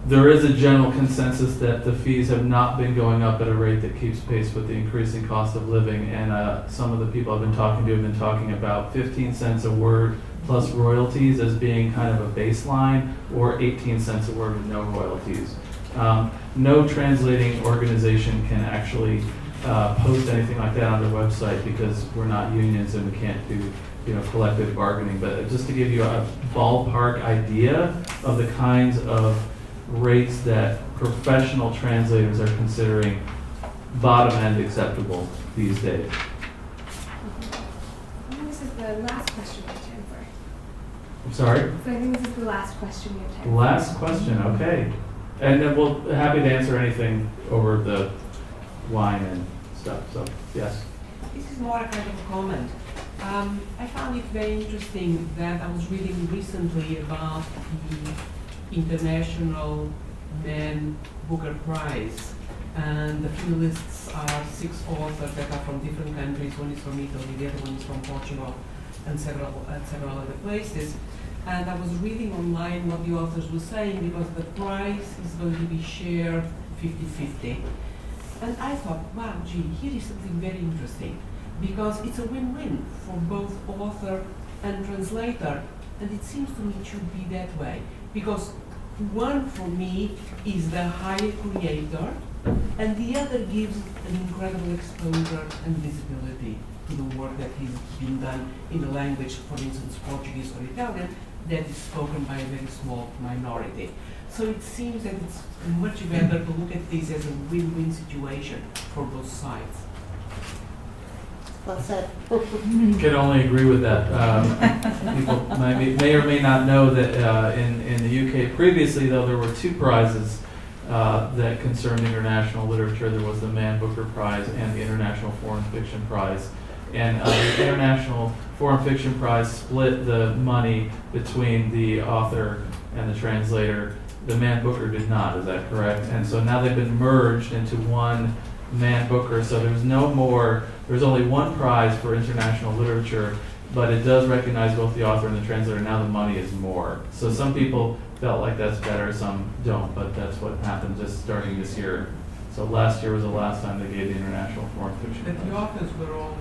There is a general consensus that the fees have not been going up at a rate that keeps pace with the increasing cost of living, and some of the people I've been talking to have been talking about 15 cents a word plus royalties as being kind of a baseline, or 18 cents a word with no royalties. No translating organization can actually post anything like that on their website because we're not unions and we can't do collective bargaining. But just to give you a ballpark idea of the kinds of rates that professional translators are considering bottom end acceptable these days. I think this is the last question we have time for. I'm sorry? So I think this is the last question we have time for. Last question, okay. And then we'll happy to answer anything over the wine and stuff, so yes. This is more a kind of a comment. I found it very interesting that I was reading recently about the International Man Booker Prize, and the finalists are 6 authors that are from different countries. One is from Italy, the other one is from Portugal, and several other places. And I was reading online what the authors were saying, because the prize is going to be shared 50-50. And I thought, wow, gee, here is something very interesting, because it's a win-win for both author and translator. And it seems to me it should be that way, because one for me is the higher creator, and the other gives an incredible exposure and visibility to the work that is being done in a language, for instance, Portuguese or Italian, that is spoken by a very small minority. So it seems that it's much better to look at this as a win-win situation for both sides. Well said. Can only agree with that. People may or may not know that in the UK previously, though, there were 2 prizes that concerned international literature. There was the Man Booker Prize and the International Foreign Fiction Prize. And the International Foreign Fiction Prize split the money between the author and the translator. The Man Booker did not, is that correct? And so now they've been merged into one Man Booker, so there's only one prize for international literature, but it does recognize both the author and the translator. Now the money is more. So some people felt like that's better, some don't, but that's what happened just starting this year. So last year was the last time they gave the International Foreign Fiction But the Prize. authors were all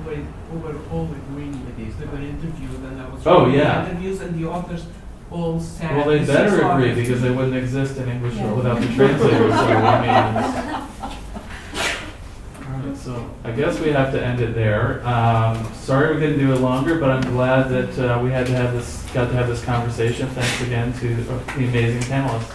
agreeing with this. They were interviewed, and I was Oh, reading yeah. the interviews, and the authors all said. Well, they the better 6 agree authors- because they wouldn't exist in English without the translator. So I mean, all right, so I guess we have to end it there. Sorry we couldn't do it longer, but I'm glad that we got to have this conversation. Thanks again to the amazing panelists.